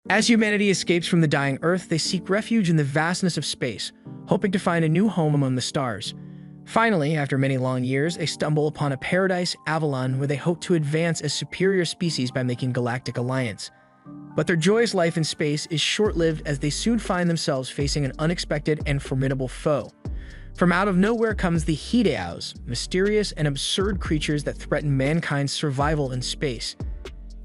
As humanity escapes from the dying Earth, they seek refuge in the vastness of space, hoping to find a new home among the stars. Finally, after many long years, they stumble upon a paradise, Avalon, where they hope to advance as superior species by making galactic alliance. But their joyous life in space is short-lived as they soon find themselves facing an unexpected and formidable foe. From out of nowhere comes the Hideaus, mysterious and absurd creatures that threaten mankind's survival in space.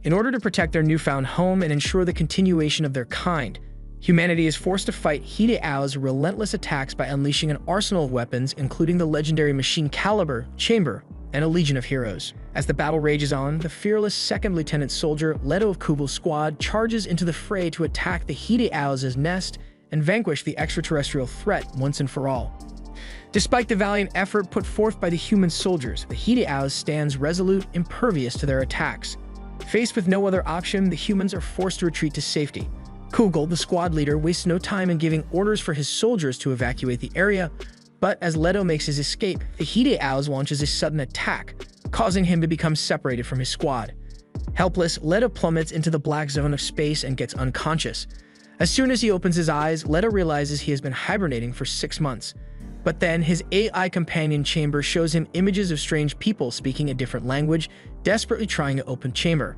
In order to protect their newfound home and ensure the continuation of their kind, humanity is forced to fight Hideaus' relentless attacks by unleashing an arsenal of weapons, including the legendary machine Caliber, Chamber, and a legion of heroes. As the battle rages on, the fearless second lieutenant soldier Leto of Kugel's squad charges into the fray to attack the Hideaus' nest and vanquish the extraterrestrial threat once and for all. Despite the valiant effort put forth by the human soldiers, the Hideaus stands resolute, impervious to their attacks. Faced with no other option, the humans are forced to retreat to safety. Kugel, the squad leader, wastes no time in giving orders for his soldiers to evacuate the area, but as Leto makes his escape, the Hideaus launches a sudden attack, causing him to become separated from his squad. Helpless, Leto plummets into the black zone of space and gets unconscious. As soon as he opens his eyes, Leto realizes he has been hibernating for 6 months. But then his AI companion Chamber shows him images of strange people speaking a different language, desperately trying to open Chamber.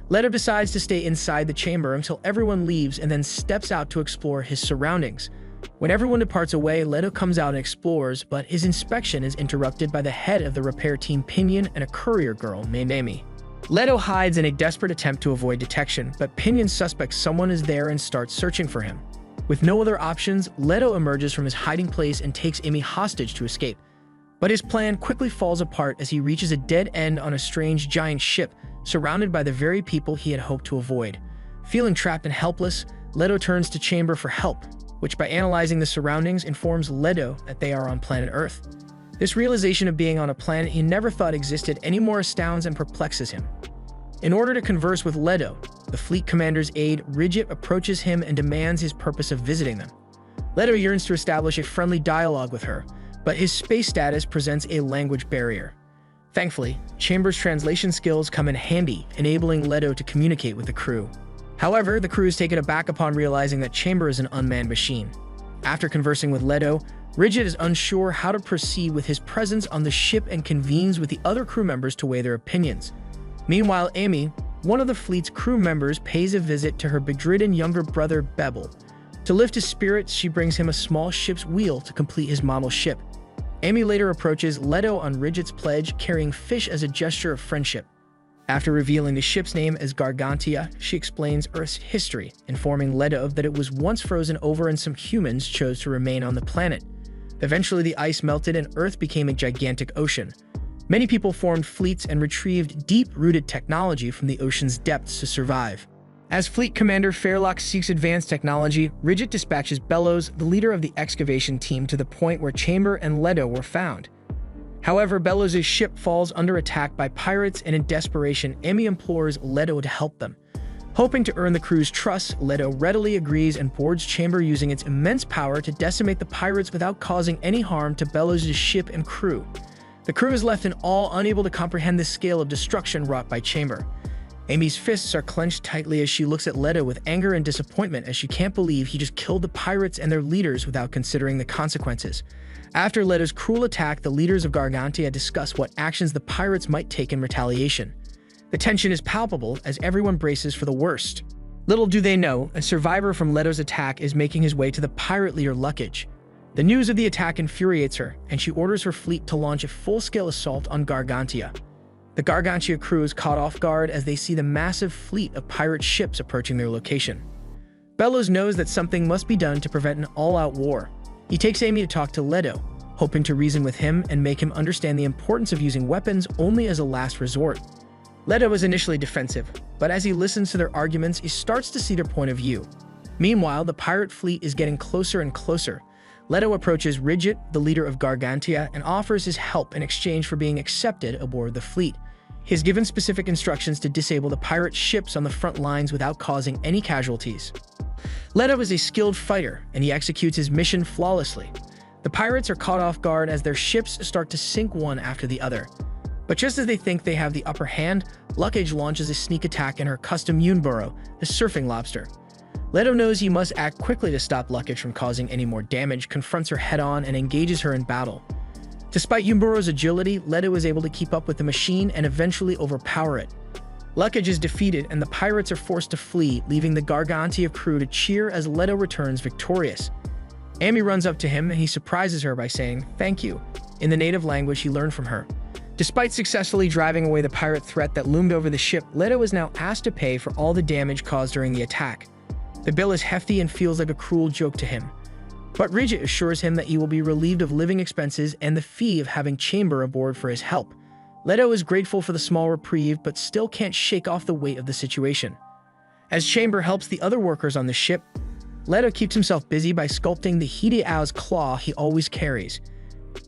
Leto decides to stay inside the chamber until everyone leaves and then steps out to explore his surroundings. When everyone departs away, Leto comes out and explores, but his inspection is interrupted by the head of the repair team Pinion and a courier girl named Amy. Leto hides in a desperate attempt to avoid detection, but Pinion suspects someone is there and starts searching for him. With no other options, Leto emerges from his hiding place and takes Amy hostage to escape. But his plan quickly falls apart as he reaches a dead end on a strange giant ship, surrounded by the very people he had hoped to avoid. Feeling trapped and helpless, Leto turns to Chamber for help, which by analyzing the surroundings informs Leto that they are on planet Earth. This realization of being on a planet he never thought existed anymore astounds and perplexes him. In order to converse with Leto, the fleet commander's aide Rigid approaches him and demands his purpose of visiting them. Leto yearns to establish a friendly dialogue with her, but his space status presents a language barrier. Thankfully, Chamber's translation skills come in handy, enabling Leto to communicate with the crew. However, the crew is taken aback upon realizing that Chamber is an unmanned machine. After conversing with Leto, Rigid is unsure how to proceed with his presence on the ship and convenes with the other crew members to weigh their opinions. Meanwhile, Amy, one of the fleet's crew members, pays a visit to her bedridden younger brother Bebel. To lift his spirits, she brings him a small ship's wheel to complete his model ship. Amy later approaches Leto on Rigid's pledge, carrying fish as a gesture of friendship. After revealing the ship's name as Gargantia, she explains Earth's history, informing Leto that it was once frozen over and some humans chose to remain on the planet. Eventually, the ice melted and Earth became a gigantic ocean. Many people formed fleets and retrieved deep-rooted technology from the ocean's depths to survive. As Fleet Commander Fairlock seeks advanced technology, Rigid dispatches Bellows, the leader of the excavation team, to the point where Chamber and Leto were found. However, Bellows' ship falls under attack by pirates, and in desperation, Amy implores Leto to help them. Hoping to earn the crew's trust, Leto readily agrees and boards Chamber using its immense power to decimate the pirates without causing any harm to Bellows' ship and crew. The crew is left in awe, unable to comprehend the scale of destruction wrought by Chamber. Amy's fists are clenched tightly as she looks at Leto with anger and disappointment, as she can't believe he just killed the pirates and their leaders without considering the consequences. After Leto's cruel attack, the leaders of Gargantia discuss what actions the pirates might take in retaliation. The tension is palpable as everyone braces for the worst. Little do they know, a survivor from Leto's attack is making his way to the pirate leader Luckage. The news of the attack infuriates her, and she orders her fleet to launch a full-scale assault on Gargantia. The Gargantia crew is caught off guard as they see the massive fleet of pirate ships approaching their location. Bellows knows that something must be done to prevent an all-out war. He takes Amy to talk to Leto, hoping to reason with him and make him understand the importance of using weapons only as a last resort. Leto is initially defensive, but as he listens to their arguments, he starts to see their point of view. Meanwhile, the pirate fleet is getting closer and closer. Leto approaches Rigid, the leader of Gargantia, and offers his help in exchange for being accepted aboard the fleet. He is given specific instructions to disable the pirate ships on the front lines without causing any casualties. Leto is a skilled fighter, and he executes his mission flawlessly. The pirates are caught off guard as their ships start to sink one after the other. But just as they think they have the upper hand, Luckage launches a sneak attack in her custom Unburrow, the surfing lobster. Leto knows he must act quickly to stop Luckage from causing any more damage, confronts her head-on, and engages her in battle. Despite Yumburo's agility, Leto is able to keep up with the machine and eventually overpower it. Luckage is defeated, and the pirates are forced to flee, leaving the Gargantia crew to cheer as Leto returns victorious. Amy runs up to him, and he surprises her by saying, "Thank you," in the native language he learned from her. Despite successfully driving away the pirate threat that loomed over the ship, Leto is now asked to pay for all the damage caused during the attack. The bill is hefty and feels like a cruel joke to him. But Ridget assures him that he will be relieved of living expenses and the fee of having Chamber aboard for his help. Leto is grateful for the small reprieve, but still can't shake off the weight of the situation. As Chamber helps the other workers on the ship, Leto keeps himself busy by sculpting the Hideao's claw he always carries.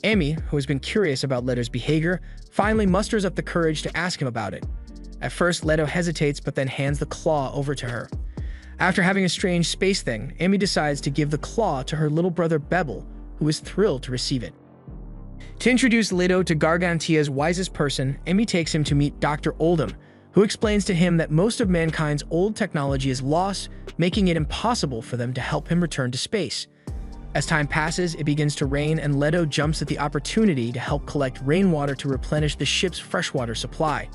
Amy, who has been curious about Leto's behavior, finally musters up the courage to ask him about it. At first, Leto hesitates, but then hands the claw over to her. After having a strange space thing, Amy decides to give the claw to her little brother Bebel, who is thrilled to receive it. To introduce Leto to Gargantia's wisest person, Amy takes him to meet Dr. Oldham, who explains to him that most of mankind's old technology is lost, making it impossible for them to help him return to space. As time passes, it begins to rain, and Leto jumps at the opportunity to help collect rainwater to replenish the ship's freshwater supply.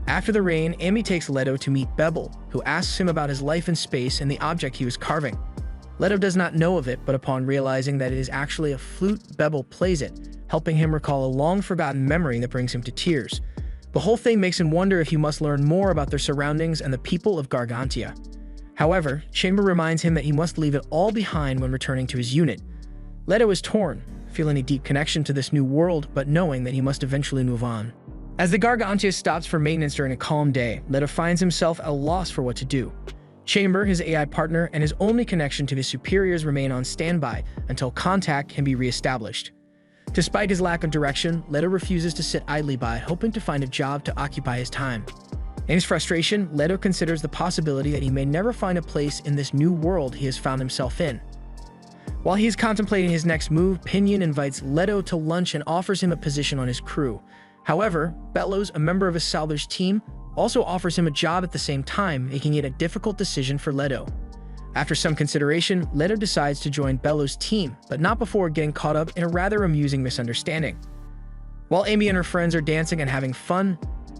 After the rain, Amy takes Leto to meet Bebel, who asks him about his life in space and the object he was carving. Leto does not know of it, but upon realizing that it is actually a flute, Bebel plays it, helping him recall a long-forgotten memory that brings him to tears. The whole thing makes him wonder if he must learn more about their surroundings and the people of Gargantia. However, Chamber reminds him that he must leave it all behind when returning to his unit. Leto is torn, feeling a deep connection to this new world, but knowing that he must eventually move on. As the Gargantia stops for maintenance during a calm day, Leto finds himself at a loss for what to do. Chamber, his AI partner, and his only connection to his superiors remain on standby until contact can be re-established. Despite his lack of direction, Leto refuses to sit idly by, hoping to find a job to occupy his time. In his frustration, Leto considers the possibility that he may never find a place in this new world he has found himself in. While he is contemplating his next move, Pinion invites Leto to lunch and offers him a position on his crew. However, Bellows, a member of his salvage team, also offers him a job at the same time, making it a difficult decision for Leto. After some consideration, Leto decides to join Bellows' team, but not before getting caught up in a rather amusing misunderstanding. While Amy and her friends are dancing and having fun,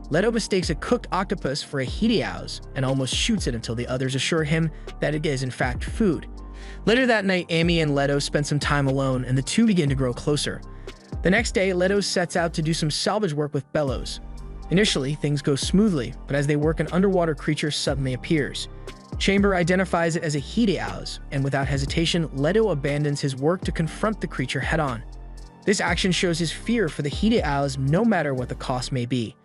Leto mistakes a cooked octopus for a Hideao's and almost shoots it until the others assure him that it is in fact food. Later that night, Amy and Leto spend some time alone, and the two begin to grow closer. The next day, Leto sets out to do some salvage work with Bellows. Initially, things go smoothly, but as they work, an underwater creature suddenly appears. Chamber identifies it as a Hideao's, and without hesitation, Leto abandons his work to confront the creature head-on. This action shows his fear for the Hideao's no matter what the cost may be.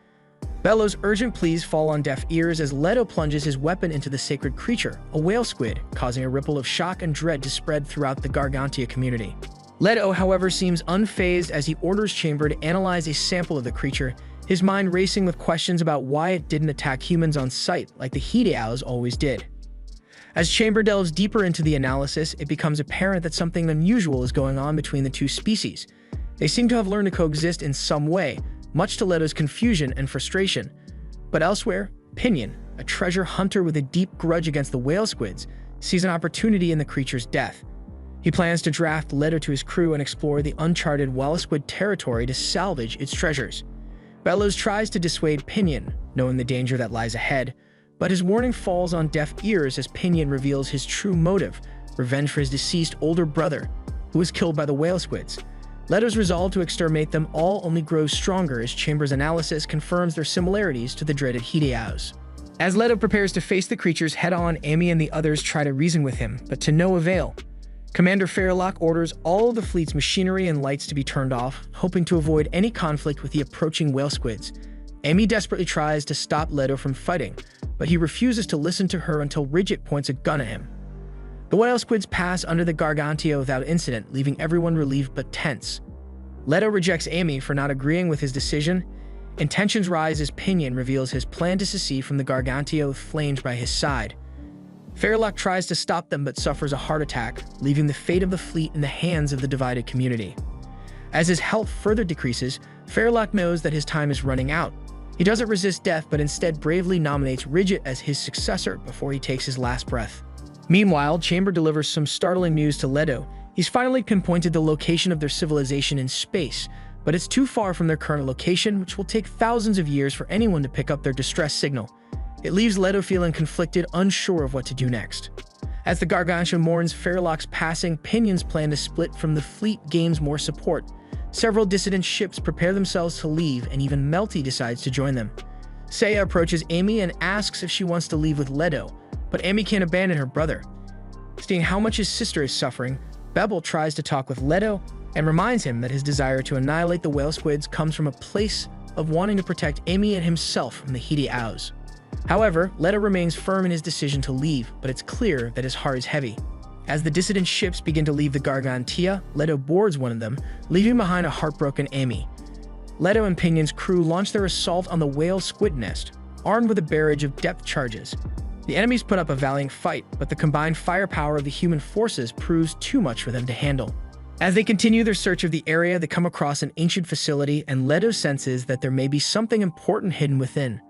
Bellows' urgent pleas fall on deaf ears as Leto plunges his weapon into the sacred creature, a whale squid, causing a ripple of shock and dread to spread throughout the Gargantia community. Leto, however, seems unfazed as he orders Chamber to analyze a sample of the creature, his mind racing with questions about why it didn't attack humans on sight like the Hideao's always did. As Chamber delves deeper into the analysis, it becomes apparent that something unusual is going on between the two species. They seem to have learned to coexist in some way, much to Leto's confusion and frustration. But elsewhere, Pinion, a treasure hunter with a deep grudge against the whale squids, sees an opportunity in the creature's death. He plans to draft Leto to his crew and explore the uncharted whale squid territory to salvage its treasures. Bellows tries to dissuade Pinion, knowing the danger that lies ahead, but his warning falls on deaf ears as Pinion reveals his true motive, revenge for his deceased older brother, who was killed by the whale squids. Leto's resolve to exterminate them all only grows stronger as Chamber's analysis confirms their similarities to the dreaded Hideao's. As Leto prepares to face the creatures head-on, Amy and the others try to reason with him, but to no avail. Commander Fairlock orders all of the fleet's machinery and lights to be turned off, hoping to avoid any conflict with the approaching whale squids. Amy desperately tries to stop Leto from fighting, but he refuses to listen to her until Ridget points a gun at him. The whale squids pass under the Gargantia without incident, leaving everyone relieved but tense. Leto rejects Amy for not agreeing with his decision, and tensions rise as Pinion reveals his plan to secede from the Gargantia with flames by his side. Fairlock tries to stop them but suffers a heart attack, leaving the fate of the fleet in the hands of the divided community. As his health further decreases, Fairlock knows that his time is running out. He doesn't resist death but instead bravely nominates Ridget as his successor before he takes his last breath. Meanwhile, Chamber delivers some startling news to Leto. He's finally pinpointed the location of their civilization in space, but it's too far from their current location, which will take thousands of years for anyone to pick up their distress signal. It leaves Leto feeling conflicted, unsure of what to do next. As the Gargantia mourns Fairlock's passing, Pinion's plan to split from the fleet gains more support. Several dissident ships prepare themselves to leave, and even Melty decides to join them. Seiya approaches Amy and asks if she wants to leave with Leto, but Amy can't abandon her brother. Seeing how much his sister is suffering, Bebel tries to talk with Leto and reminds him that his desire to annihilate the whale squids comes from a place of wanting to protect Amy and himself from the Hideaus. However, Leto remains firm in his decision to leave, but it's clear that his heart is heavy. As the dissident ships begin to leave the Gargantia, Leto boards one of them, leaving behind a heartbroken Amy. Leto and Pinion's crew launch their assault on the whale squid nest, armed with a barrage of depth charges. The enemies put up a valiant fight, but the combined firepower of the human forces proves too much for them to handle. As they continue their search of the area, they come across an ancient facility, and Leto senses that there may be something important hidden within.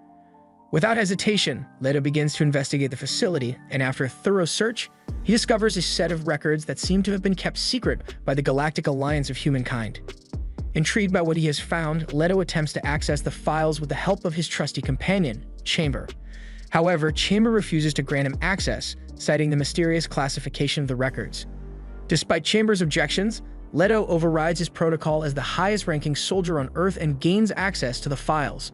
Without hesitation, Leto begins to investigate the facility, and after a thorough search, he discovers a set of records that seem to have been kept secret by the Galactic Alliance of Humankind. Intrigued by what he has found, Leto attempts to access the files with the help of his trusty companion, Chamber. However, Chamber refuses to grant him access, citing the mysterious classification of the records. Despite Chamber's objections, Leto overrides his protocol as the highest-ranking soldier on Earth and gains access to the files.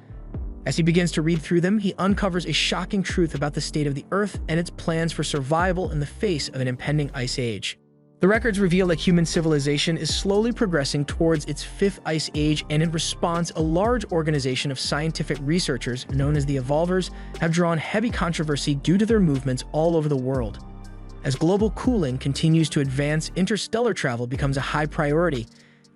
As he begins to read through them, he uncovers a shocking truth about the state of the Earth and its plans for survival in the face of an impending ice age. The records reveal that human civilization is slowly progressing towards its fifth ice age, and in response, a large organization of scientific researchers known as the Evolvers have drawn heavy controversy due to their movements all over the world. As global cooling continues to advance, interstellar travel becomes a high priority,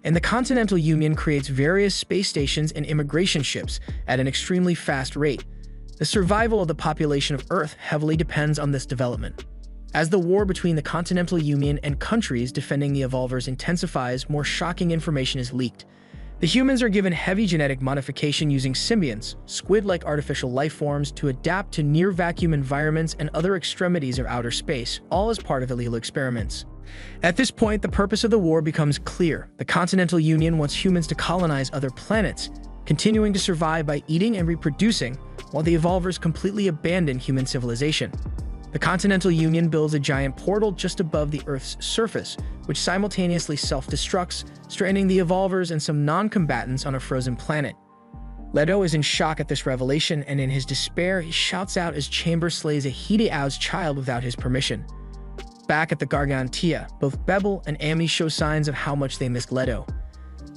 and the Continental Union creates various space stations and immigration ships at an extremely fast rate. The survival of the population of Earth heavily depends on this development. As the war between the Continental Union and countries defending the Evolvers intensifies, more shocking information is leaked. The humans are given heavy genetic modification using symbionts, squid-like artificial life forms, to adapt to near-vacuum environments and other extremities of outer space, all as part of illegal experiments. At this point, the purpose of the war becomes clear. The Continental Union wants humans to colonize other planets, continuing to survive by eating and reproducing, while the Evolvers completely abandon human civilization. The Continental Union builds a giant portal just above the Earth's surface, which simultaneously self-destructs, stranding the Evolvers and some non-combatants on a frozen planet. Leto is in shock at this revelation, and in his despair, he shouts out as Chamber slays a Hideao's child without his permission. Back at the Gargantia, both Bebel and Amy show signs of how much they missed Leto.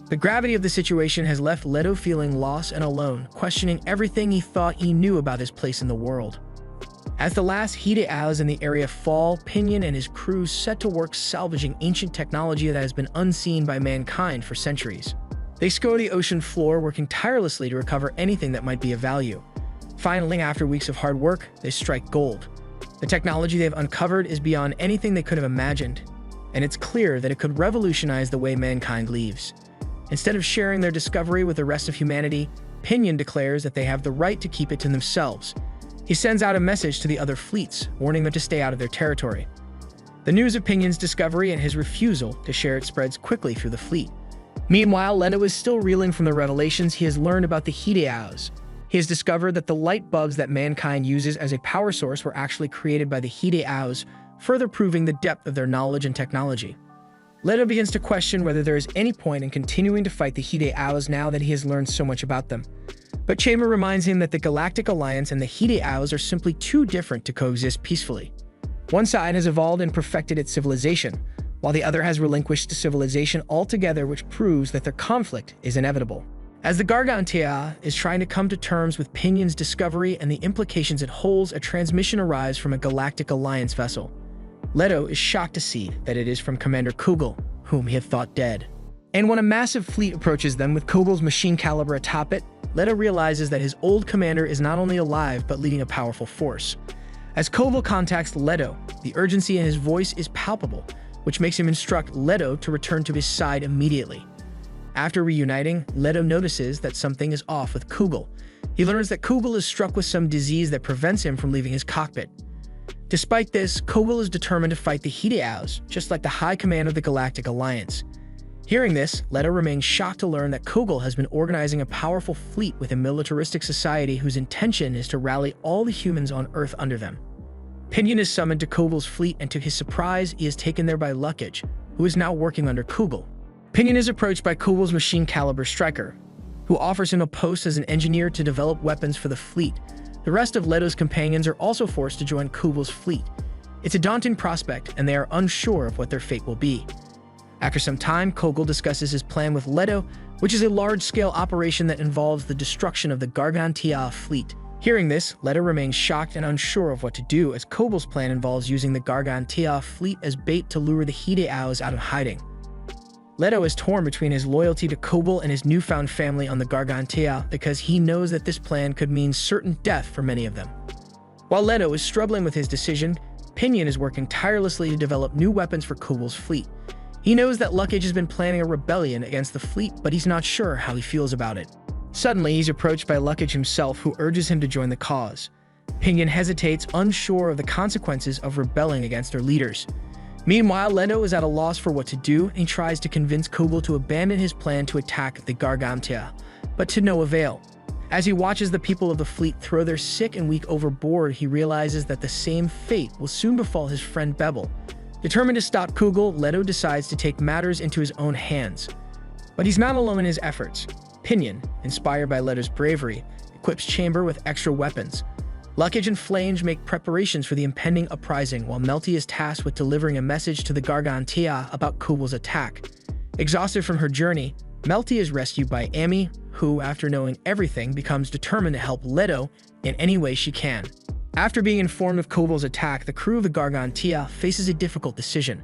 The gravity of the situation has left Leto feeling lost and alone, questioning everything he thought he knew about his place in the world. As the last Hideaus in the area fall, Pinion and his crew set to work salvaging ancient technology that has been unseen by mankind for centuries. They scour the ocean floor, working tirelessly to recover anything that might be of value. Finally, after weeks of hard work, they strike gold. The technology they've uncovered is beyond anything they could have imagined, and it's clear that it could revolutionize the way mankind lives. Instead of sharing their discovery with the rest of humanity, Pinion declares that they have the right to keep it to themselves. He sends out a message to the other fleets, warning them to stay out of their territory. The news of Pinion's discovery and his refusal to share it spreads quickly through the fleet. Meanwhile, Leto is still reeling from the revelations he has learned about the Hideaus. He has discovered that the light bulbs that mankind uses as a power source were actually created by the Hideaus, further proving the depth of their knowledge and technology. Leto begins to question whether there is any point in continuing to fight the Hideaus now that he has learned so much about them. But Chamber reminds him that the Galactic Alliance and the Hideaus are simply too different to coexist peacefully. One side has evolved and perfected its civilization, while the other has relinquished civilization altogether, which proves that their conflict is inevitable. As the Gargantia is trying to come to terms with Pinion's discovery and the implications it holds, a transmission arrives from a Galactic Alliance vessel. Leto is shocked to see that it is from Commander Kugel, whom he had thought dead. And when a massive fleet approaches them with Kugel's machine caliber atop it, Leto realizes that his old commander is not only alive, but leading a powerful force. As Kugel contacts Leto, the urgency in his voice is palpable, which makes him instruct Leto to return to his side immediately. After reuniting, Leto notices that something is off with Kugel. He learns that Kugel is struck with some disease that prevents him from leaving his cockpit. Despite this, Kogel is determined to fight the Hideaus, just like the High Command of the Galactic Alliance. Hearing this, Leto remains shocked to learn that Kogel has been organizing a powerful fleet with a militaristic society whose intention is to rally all the humans on Earth under them. Pinion is summoned to Kogel's fleet, and to his surprise, he is taken there by Luckage, who is now working under Kogel. Pinion is approached by Kogel's machine caliber Stryker, who offers him a post as an engineer to develop weapons for the fleet. The rest of Leto's companions are also forced to join Kogel's fleet. It's a daunting prospect, and they are unsure of what their fate will be. After some time, Kogel discusses his plan with Leto, which is a large-scale operation that involves the destruction of the Gargantia fleet. Hearing this, Leto remains shocked and unsure of what to do, as Kogel's plan involves using the Gargantia fleet as bait to lure the Hideaus out of hiding. Leto is torn between his loyalty to Kogel and his newfound family on the Gargantia because he knows that this plan could mean certain death for many of them. While Leto is struggling with his decision, Pinion is working tirelessly to develop new weapons for Kogel's fleet. He knows that Luckage has been planning a rebellion against the fleet, but he's not sure how he feels about it. Suddenly, he's approached by Luckage himself, who urges him to join the cause. Pinion hesitates, unsure of the consequences of rebelling against their leaders. Meanwhile, Leto is at a loss for what to do, and he tries to convince Kogel to abandon his plan to attack the Gargantia, but to no avail. As he watches the people of the fleet throw their sick and weak overboard, he realizes that the same fate will soon befall his friend Bebel. Determined to stop Kogel, Leto decides to take matters into his own hands. But he's not alone in his efforts. Pinion, inspired by Leto's bravery, equips Chamber with extra weapons. Luckage and Flange make preparations for the impending uprising, while Melty is tasked with delivering a message to the Gargantia about Kogel's attack. Exhausted from her journey, Melty is rescued by Amy, who, after knowing everything, becomes determined to help Leto in any way she can. After being informed of Kogel's attack, the crew of the Gargantia faces a difficult decision.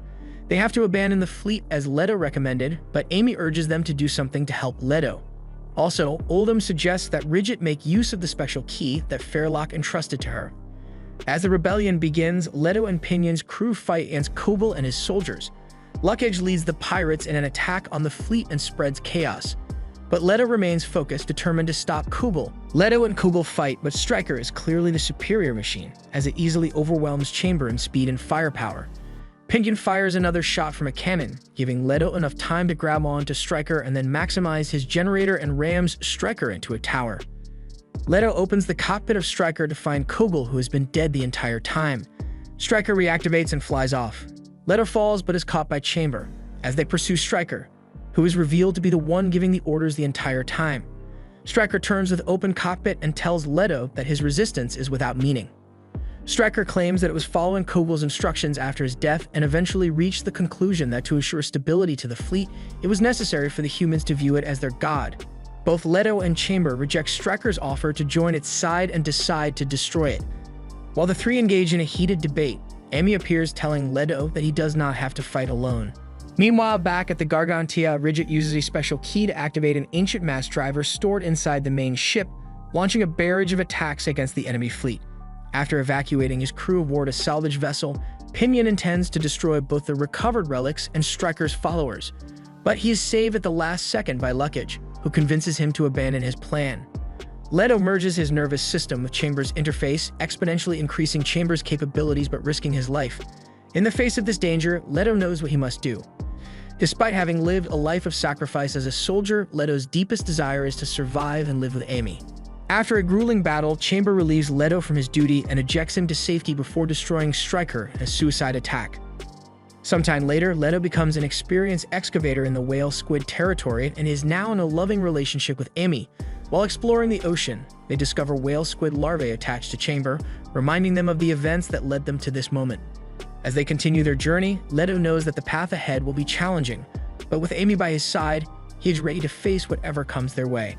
They have to abandon the fleet as Leto recommended, but Amy urges them to do something to help Leto. Also, Oldham suggests that Ridget make use of the special key that Fairlock entrusted to her. As the rebellion begins, Leto and Pinion's crew fight against Kogel and his soldiers. Luckage leads the pirates in an attack on the fleet and spreads chaos. But Leto remains focused, determined to stop Kogel. Leto and Kogel fight, but Stryker is clearly the superior machine, as it easily overwhelms Chamber in speed and firepower. Pinion fires another shot from a cannon, giving Leto enough time to grab on to Stryker and then maximize his generator and rams Stryker into a tower. Leto opens the cockpit of Stryker to find Kogel, who has been dead the entire time. Stryker reactivates and flies off. Leto falls but is caught by Chamber, as they pursue Stryker, who is revealed to be the one giving the orders the entire time. Stryker turns with open cockpit and tells Leto that his resistance is without meaning. Stryker claims that it was following Kogel's instructions after his death and eventually reached the conclusion that to assure stability to the fleet, it was necessary for the humans to view it as their god. Both Leto and Chamber reject Stryker's offer to join its side and decide to destroy it. While the three engage in a heated debate, Amy appears, telling Leto that he does not have to fight alone. Meanwhile, back at the Gargantia, Ridget uses a special key to activate an ancient mass driver stored inside the main ship, launching a barrage of attacks against the enemy fleet. After evacuating his crew aboard a salvage vessel, Pinion intends to destroy both the recovered relics and Stryker's followers, but he is saved at the last second by Luckage, who convinces him to abandon his plan. Leto merges his nervous system with Chamber's interface, exponentially increasing Chamber's capabilities but risking his life. In the face of this danger, Leto knows what he must do. Despite having lived a life of sacrifice as a soldier, Leto's deepest desire is to survive and live with Amy. After a grueling battle, Chamber relieves Leto from his duty and ejects him to safety before destroying Stryker in a suicide attack. Sometime later, Leto becomes an experienced excavator in the whale squid territory and is now in a loving relationship with Amy. While exploring the ocean, they discover whale squid larvae attached to Chamber, reminding them of the events that led them to this moment. As they continue their journey, Leto knows that the path ahead will be challenging, but with Amy by his side, he is ready to face whatever comes their way.